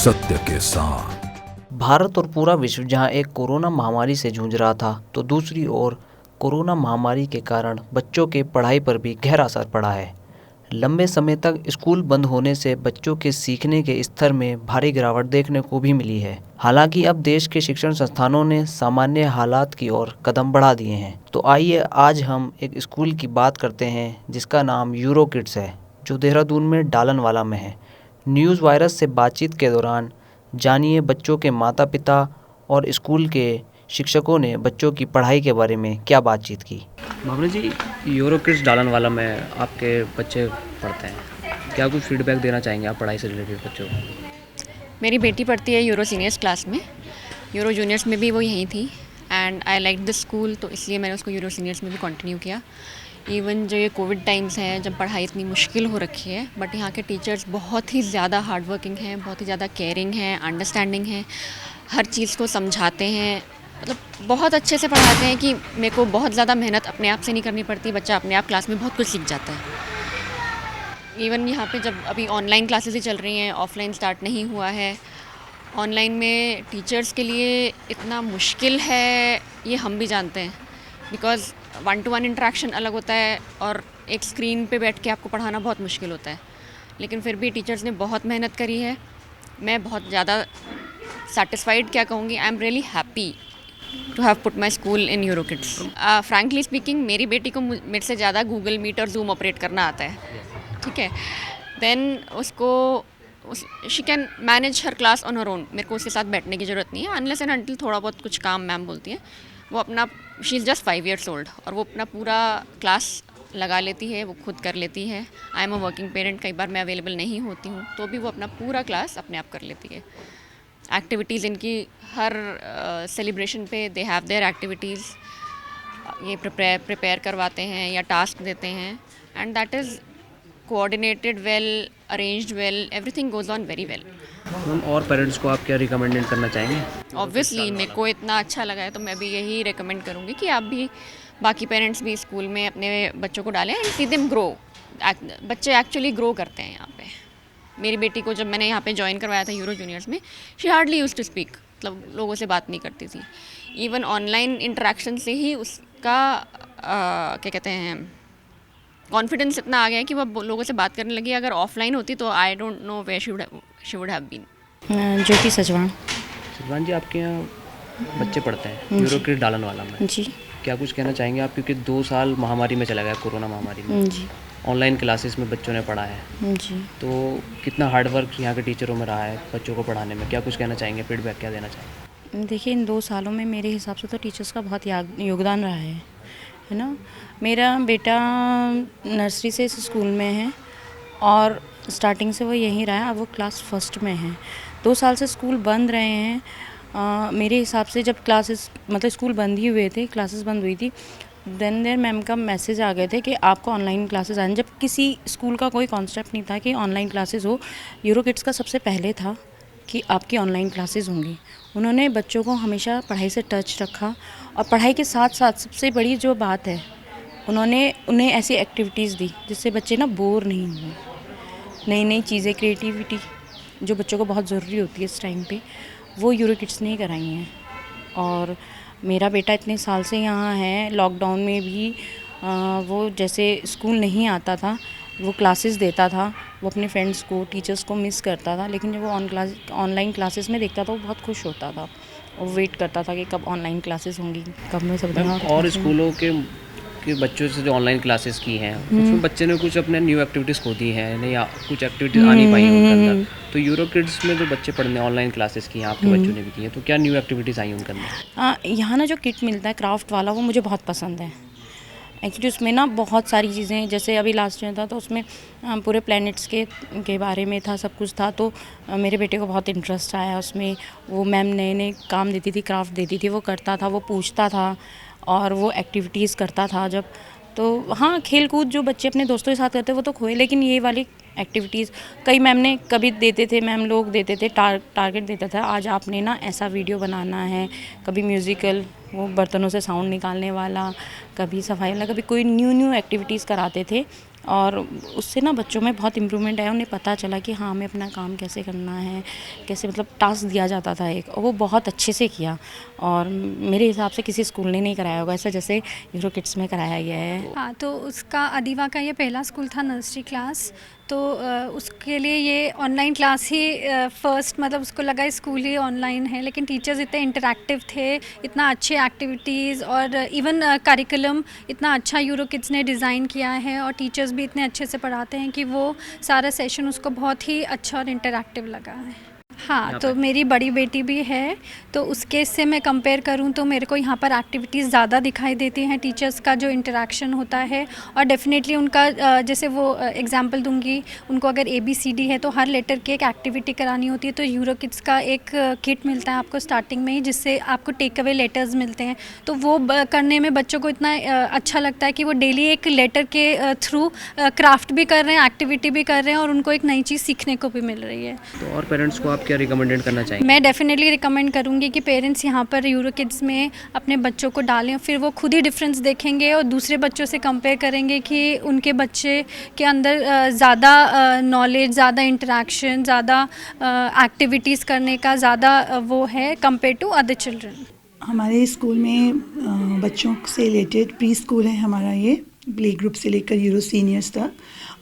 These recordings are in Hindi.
सत्य के साथ। भारत और पूरा विश्व जहां एक कोरोना महामारी से जूझ रहा था, तो दूसरी ओर कोरोना महामारी के कारण बच्चों के पढ़ाई पर भी गहरा असर पड़ा है। लंबे समय तक स्कूल बंद होने से बच्चों के सीखने के स्तर में भारी गिरावट देखने को भी मिली है। हालांकि अब देश के शिक्षण संस्थानों ने सामान्य हालात की ओर कदम बढ़ा दिए हैं। तो आइए आज हम एक स्कूल की बात करते हैं जिसका नाम यूरो किड्स है, जो देहरादून में डालनवाला में है। न्यूज़ वायरस से बातचीत के दौरान जानिए बच्चों के माता पिता और स्कूल के शिक्षकों ने बच्चों की पढ़ाई के बारे में क्या बातचीत की। भावना जी, यूरो किड्स डालनवाला में आपके बच्चे पढ़ते हैं, क्या कुछ फीडबैक देना चाहेंगे आप पढ़ाई से रिलेटेड बच्चों को? मेरी बेटी पढ़ती है यूरो सीनियर्स क्लास में। यूरो जूनियर्स में भी वो यहीं थी and I like the school, तो इसलिए मैंने उसको यूरो सीनियर्स में भी कंटिन्यू किया। इवन जो ये कोविड टाइम्स हैं, जब पढ़ाई इतनी मुश्किल हो रखी है, बट यहाँ के टीचर्स बहुत ही ज़्यादा हार्ड वर्किंग हैं, बहुत ही ज़्यादा केयरिंग हैं, अंडरस्टैंडिंग हैं, हर चीज़ को समझाते हैं, मतलब बहुत अच्छे से पढ़ाते हैं कि मेरे को बहुत ज़्यादा मेहनत अपने आप से नहीं करनी पड़ती। बच्चा अपने आप क्लास में बहुत कुछ सीख जाता है। इवन यहाँ पे जब अभी ऑनलाइन क्लासेस ही चल रही हैं, ऑफलाइन स्टार्ट नहीं हुआ है, ऑनलाइन में टीचर्स के लिए इतना मुश्किल है ये हम भी जानते हैं, बिकॉज़ 1-to-1 इंटरेक्शन अलग होता है और एक स्क्रीन पे बैठ के आपको पढ़ाना बहुत मुश्किल होता है। लेकिन फिर भी टीचर्स ने बहुत मेहनत करी है। मैं बहुत ज़्यादा सेटिस्फाइड क्या कहूँगी, I am really happy to have put my school in Euro Kids. Frankly speaking, मेरी बेटी को मेरे से ज़्यादा गूगल मीट और जूम ऑपरेट करना आता है, ठीक है। देन उसको she can manage her class on her own. मेरे को उसके साथ बैठने की ज़रूरत नहीं है, अनलेस एंड अनटिल थोड़ा बहुत कुछ काम मैम बोलती है। वो अपना, she is just 5 years old, और वो अपना पूरा क्लास लगा लेती है, वो खुद कर लेती है। I am a working parent, कई बार मैं अवेलेबल नहीं होती हूँ, तो भी वो अपना पूरा क्लास अपने आप कर लेती है। एक्टिविटीज़ इनकी हर सेलिब्रेशन पे दे हैव देयर एक्टिविटीज़, ये प्रिपेयर करवाते हैं या टास्क देते हैं, and that is coordinated well, arranged well, everything goes on very well. Ma'am, और पेरेंट्स को आप क्या रिकमेंडेड करना चाहेंगे? ऑब्वियसली मेरे को इतना अच्छा लगा है तो मैं भी यही रिकमेंड करूँगी कि आप भी, बाकी पेरेंट्स भी स्कूल में अपने बच्चों को डालें एंड सी देम ग्रो। बच्चे एक्चुअली ग्रो करते हैं यहाँ पे। मेरी बेटी को जब मैंने यहाँ पे ज्वाइन करवाया था यूरो जूनियर्स में, she hardly used to speak, मतलब लोगों से बात नहीं करती थी। इवन ऑनलाइन इंटरेक्शन से ही उसका क्या कहते हैं, कॉन्फिडेंस इतना आ गया है कि वो लोगों से बात करने लगी। अगर ऑफलाइन होती तो I don't know where she would have been. Jyoti Sajwan. Sajwan ji, आपके यहाँ बच्चे पढ़ते हैं यूरो किड्स डालनवाला में जी। क्या कुछ कहना चाहेंगे आप, क्योंकि 2 साल महामारी में चला गया, कोरोना महामारी में जी। ऑनलाइन क्लासेस में बच्चों ने पढ़ा है, जी। तो कितना हार्ड वर्क यहाँ के टीचरों में रहा है बच्चों को पढ़ाने में, क्या कुछ कहना चाहेंगे, फीडबैक क्या देना चाहेंगे? देखिए, इन 2 सालों में मेरे हिसाब से तो टीचर्स का बहुत योगदान रहा है ना। मेरा बेटा नर्सरी से इस स्कूल में है और स्टार्टिंग से वो यहीं रहा है, अब वो क्लास 1st में है। 2 साल से स्कूल बंद रहे हैं। मेरे हिसाब से जब क्लासेस, मतलब स्कूल बंद ही हुए थे, क्लासेस बंद हुई थी, देन देयर मैम का मैसेज आ गए थे कि आपको ऑनलाइन क्लासेस आए। जब किसी स्कूल का कोई कॉन्सेप्ट नहीं था कि ऑनलाइन क्लासेस हो, यूरो किड्स का सबसे पहले था कि आपकी ऑनलाइन क्लासेस होंगी। उन्होंने बच्चों को हमेशा पढ़ाई से टच रखा, और पढ़ाई के साथ साथ सबसे बड़ी जो बात है, उन्होंने उन्हें ऐसी एक्टिविटीज़ दी जिससे बच्चे ना बोर नहीं हुए। नई नई चीज़ें, क्रिएटिविटी जो बच्चों को बहुत ज़रूरी होती है इस टाइम पे, वो यूरो किड्स ने ही कराई हैं। और मेरा बेटा इतने साल से यहाँ है, लॉकडाउन में भी वो जैसे स्कूल नहीं आता था, वो क्लासेस देता था, वो अपने फ्रेंड्स को, टीचर्स को मिस करता था, लेकिन जब वो ऑनलाइन क्लासेस में देखता था वो बहुत खुश होता था और वेट करता था कि कब ऑनलाइन क्लासेस होंगी, कब मैं सब मैम, और स्कूलों के बच्चों से जो ऑनलाइन क्लासेस की हैं, उसमें बच्चे ने कुछ अपने न्यू एक्टिविटीज़ खोदी हैं, नहीं कुछ एक्टिविटीज़ आ नहीं पाई हैं उनके अंदर, तो यूरो किड्स में जो बच्चे पढ़ने ऑनलाइन क्लासेस की हैं, आपके बच्चों ने भी की हैं, तो क्या न्यू एक्टिविटीज़ आई उनके अंदर? यहाँ ना जो किट मिलता है क्राफ्ट वाला, वो मुझे बहुत पसंद है। एक्चुअली उसमें ना बहुत सारी चीज़ें, जैसे अभी लास्ट ईयर था तो उसमें पूरे प्लैनेट्स के बारे में था, सब कुछ था, तो मेरे बेटे को बहुत इंटरेस्ट आया उसमें। वो मैम नए नए काम देती थी, क्राफ्ट देती थी, वो करता था, वो पूछता था और वो एक्टिविटीज़ करता था जब। तो हाँ, खेल कूद जो बच्चे अपने दोस्तों के साथ करते वो तो खोए, लेकिन ये वाली एक्टिविटीज़ कई मैम ने कभी देते थे, मैम लोग देते थे, टारगेट देता था, आज आपने ना ऐसा वीडियो बनाना है, कभी म्यूज़िकल, वो बर्तनों से साउंड निकालने वाला, कभी सफाई वाला, कभी कोई न्यू एक्टिविटीज़ कराते थे। और उससे ना बच्चों में बहुत इम्प्रूवमेंट आया। उन्हें पता चला कि हाँ, हमें अपना काम कैसे करना है, कैसे मतलब टास्क दिया जाता था एक, और वो बहुत अच्छे से किया। और मेरे हिसाब से किसी स्कूल ने नहीं कराया होगा ऐसा जैसे यूरो किड्स में कराया गया है। हाँ, तो उसका अदीवा का ये पहला स्कूल था, नर्सरी क्लास। तो उसके लिए ये ऑनलाइन क्लास ही फ़र्स्ट, मतलब उसको लगा स्कूल ही ऑनलाइन है, लेकिन टीचर्स इतने इंटरैक्टिव थे, इतना अच्छे एक्टिविटीज़ और इवन करिकुलम इतना अच्छा यूरो किड्स ने डिज़ाइन किया है, और टीचर्स भी इतने अच्छे से पढ़ाते हैं कि वो सारा सेशन उसको बहुत ही अच्छा और इंटरैक्टिव लगा है। हाँ, तो मेरी बड़ी बेटी भी है, तो उसके से मैं कंपेयर करूँ तो मेरे को यहाँ पर एक्टिविटीज़ ज़्यादा दिखाई देती हैं, टीचर्स का जो इंटरेक्शन होता है। और डेफिनेटली उनका जैसे वो एग्जांपल दूंगी, उनको अगर ABCD है तो हर लेटर की एक एक्टिविटी करानी होती है, तो यूरो किड्स का एक किट मिलता है आपको स्टार्टिंग में ही, जिससे आपको टेक अवे लेटर्स मिलते हैं। तो वो करने में बच्चों को इतना अच्छा लगता है कि वो डेली एक लेटर के थ्रू क्राफ्ट भी कर रहे हैं, एक्टिविटी भी कर रहे हैं, और उनको एक नई चीज़ सीखने को भी मिल रही है। तो और पेरेंट्स को आप क्या रिकमेंडेड करना चाहेंगे? मैं डेफिनेटली रिकमेंड करूँगी कि पेरेंट्स यहाँ पर यूरो किड्स में अपने बच्चों को डालें, फिर वो खुद ही डिफरेंस देखेंगे और दूसरे बच्चों से कंपेयर करेंगे कि उनके बच्चे के अंदर ज़्यादा नॉलेज, ज़्यादा इंटरेक्शन, ज़्यादा एक्टिविटीज़ करने का ज़्यादा वो है कंपेयर टू अदर चिल्ड्रन। हमारे स्कूल में बच्चों से रिलेटेड प्री स्कूल है हमारा, ये प्ले ग्रुप से लेकर यूरो सीनियर्स तक,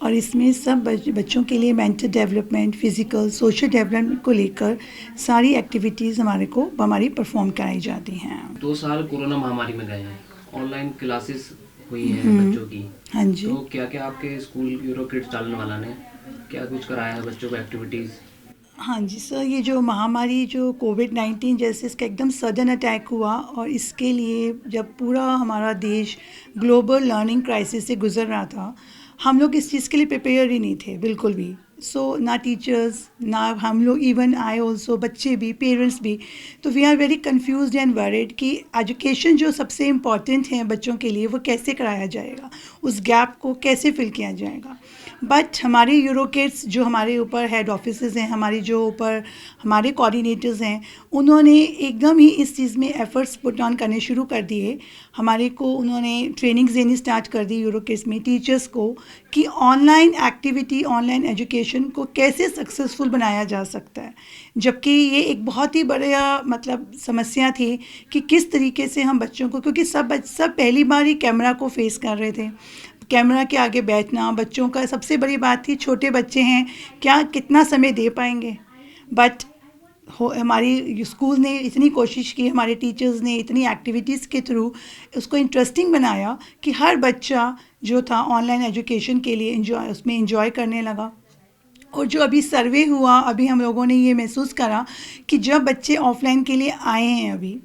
और इसमें सब बच्चों के लिए mental development, physical, social development को लेकर सारी एक्टिविटीज़ हमारी परफॉर्म कराई जाती हैं। 2 साल कोरोना महामारी में गए हैं, ऑनलाइन क्लासेस हुई हैं बच्चों की। हाँ जी। तो क्या क्या आपके स्कूल यूरो किड्स डालने वाला ने क्या कुछ कराया है बच्चों को एक्टिविटीज़? हाँ जी सर, ये जो महामारी जो कोविड-19 जैसे इसका एकदम सडन अटैक हुआ, और इसके लिए जब पूरा हमारा देश ग्लोबल लर्निंग क्राइसिस से गुजर रहा था, हम लोग इस चीज़ के लिए प्रिपेयर ही नहीं थे बिल्कुल भी। सो ना टीचर्स, ना हम लोग, इवन आई ऑल्सो, बच्चे भी, पेरेंट्स भी। तो we are very confused and worried कि एजुकेशन जो सबसे इम्पॉर्टेंट है बच्चों के लिए, वो कैसे कराया जाएगा, उस गैप को कैसे फिल किया जाएगा। बट हमारे यूरो किड्स जो हमारे ऊपर हेड ऑफिसेज हैं, हमारे जो ऊपर हमारे कोऑर्डिनेटर्स हैं, उन्होंने एकदम ही इस चीज़ में एफ़र्ट्स पुट ऑन करने शुरू कर दिए। हमारे को उन्होंने ट्रेनिंग्स देनी स्टार्ट कर दी यूरो किड्स में टीचर्स को, कि ऑनलाइन एक्टिविटी, ऑनलाइन एजुकेशन को कैसे सक्सेसफुल बनाया जा सकता है। जबकि ये एक बहुत ही बड़ा मतलब समस्या थी कि किस तरीके से हम बच्चों को, क्योंकि सब पहली बार ही कैमरा को फेस कर रहे थे, कैमरा के आगे बैठना बच्चों का सबसे बड़ी बात थी। छोटे बच्चे हैं, क्या कितना समय दे पाएंगे। बट हमारी स्कूल ने इतनी कोशिश की, हमारे टीचर्स ने इतनी एक्टिविटीज़ के थ्रू उसको इंटरेस्टिंग बनाया कि हर बच्चा जो था ऑनलाइन एजुकेशन के लिए उसमें इंजॉय करने लगा। और जो अभी सर्वे हुआ, अभी हम लोगों ने ये महसूस करा कि जब बच्चे ऑफलाइन के लिए आए हैं अभी,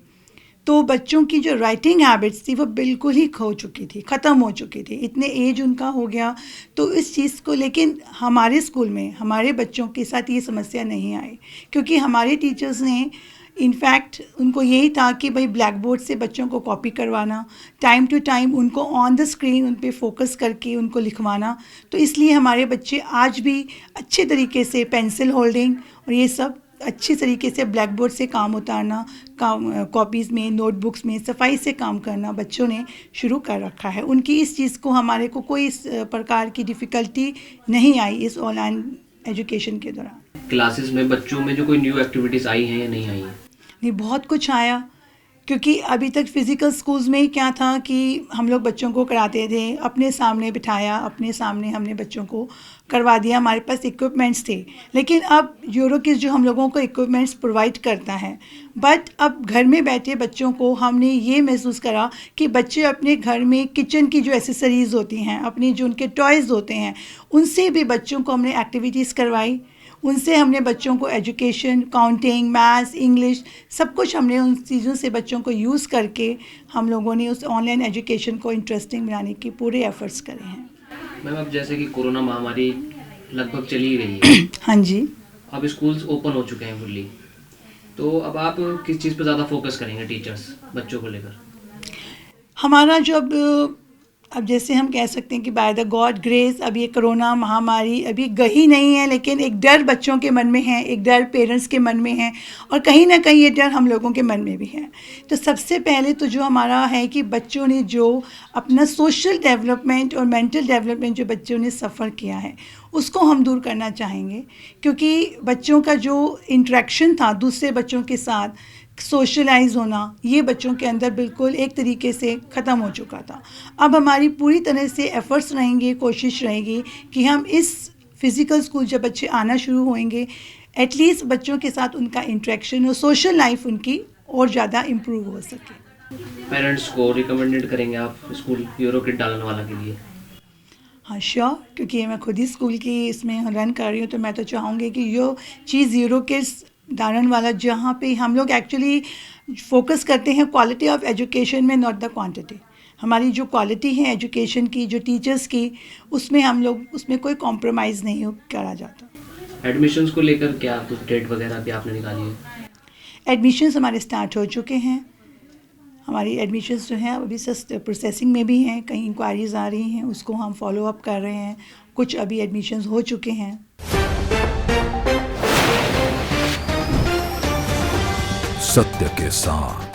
तो बच्चों की जो राइटिंग हैबिट्स थी वो बिल्कुल ही खो चुकी थी, ख़त्म हो चुकी थी। इतने एज उनका हो गया तो इस चीज़ को, लेकिन हमारे स्कूल में हमारे बच्चों के साथ ये समस्या नहीं आई, क्योंकि हमारे टीचर्स ने इनफैक्ट उनको यही था कि भाई ब्लैक बोर्ड से बच्चों को कॉपी करवाना, टाइम टू टाइम उनको ऑन द स्क्रीन उन पे फोकस करके उनको लिखवाना। तो इसलिए हमारे बच्चे आज भी अच्छे तरीके से पेंसिल होल्डिंग और ये सब अच्छी तरीके से ब्लैक बोर्ड से काम उतारना, कॉपीज़ में, नोटबुक्स में सफाई से काम करना बच्चों ने शुरू कर रखा है। उनकी इस चीज़ को, हमारे को कोई इस प्रकार की डिफ़िकल्टी नहीं आई इस ऑनलाइन एजुकेशन के दौरान। क्लासेस में बच्चों में जो कोई न्यू एक्टिविटीज़ आई हैं या नहीं आई हैं? नहीं, बहुत कुछ आया, क्योंकि अभी तक फ़िज़िकल स्कूल्स में क्या था कि हम लोग बच्चों को कराते थे, अपने सामने बिठाया, अपने सामने हमने बच्चों को करवा दिया, हमारे पास इक्विपमेंट्स थे। लेकिन अब यूरो किड्स जो हम लोगों को इक्विपमेंट्स प्रोवाइड करता है, बट अब घर में बैठे बच्चों को हमने ये महसूस करा कि बच्चे अपने घर में किचन की जो एसेसरीज़ होती हैं, अपनी जो उनके टॉयज़ होते हैं, उनसे भी बच्चों को हमने एक्टिविटीज़ करवाई। उनसे हमने बच्चों को एजुकेशन, काउंटिंग, मैथ्स, इंग्लिश सब कुछ हमने उन चीज़ों से बच्चों को यूज़ करके हम लोगों ने उस ऑनलाइन एजुकेशन को इंटरेस्टिंग बनाने के पूरे एफर्ट्स करे हैं। मैम, अब जैसे कि कोरोना महामारी लगभग चली गई है हाँ जी। अब स्कूल्स ओपन हो चुके हैं फुल्ली, तो अब आप किस चीज़ पर ज़्यादा फोकस करेंगे टीचर्स बच्चों को लेकर? हमारा जो अब अब जैसे हम कह सकते हैं कि बाय द गॉड ग्रेस अब ये कोरोना महामारी अभी गई नहीं है, लेकिन एक डर बच्चों के मन में है, एक डर पेरेंट्स के मन में है, और कहीं ना कहीं ये डर हम लोगों के मन में भी है। तो सबसे पहले तो जो हमारा है कि बच्चों ने जो अपना सोशल डेवलपमेंट और मेंटल डेवलपमेंट जो बच्चों ने सफ़र किया है उसको हम दूर करना चाहेंगे, क्योंकि बच्चों का जो इंटरेक्शन था दूसरे बच्चों के साथ, सोशलाइज होना, ये बच्चों के अंदर बिल्कुल एक तरीके से ख़त्म हो चुका था। अब हमारी पूरी तरह से एफ़र्ट्स रहेंगे, कोशिश रहेगी कि हम इस फ़िज़िकल स्कूल जब बच्चे आना शुरू होंगे एटलीस्ट बच्चों के साथ उनका इंटरेक्शन और सोशल लाइफ उनकी और ज़्यादा इम्प्रूव हो सके। पेरेंट्स को रिकमेंडेड करेंगे आप स्कूल यूरो किट डालने वाला के लिए? हाँ श्योर, क्योंकि मैं खुद ही स्कूल की इसमें रन कर रही हूँ, तो मैं तो चाहूँगी कि यो चीज़ यूरो किड्स दारन वाला, जहाँ पे हम लोग एक्चुअली फोकस करते हैं क्वालिटी ऑफ एजुकेशन में, नॉट द क्वांटिटी। हमारी जो क्वालिटी है एजुकेशन की, जो टीचर्स की, उसमें हम लोग उसमें कोई कॉम्प्रोमाइज़ नहीं करा जाता। एडमिशन्स को लेकर क्या कुछ डेट वगैरह भी आपने निकाली है? एडमिशन्स हमारे स्टार्ट हो चुके हैं। हमारी एडमिशन्स जो हैं अभी प्रोसेसिंग में भी हैं, कहीं इंक्वायरीज़ आ रही हैं, उसको हम फॉलो अप कर रहे हैं। कुछ अभी एडमिशन्स हो चुके हैं। सत्य के साथ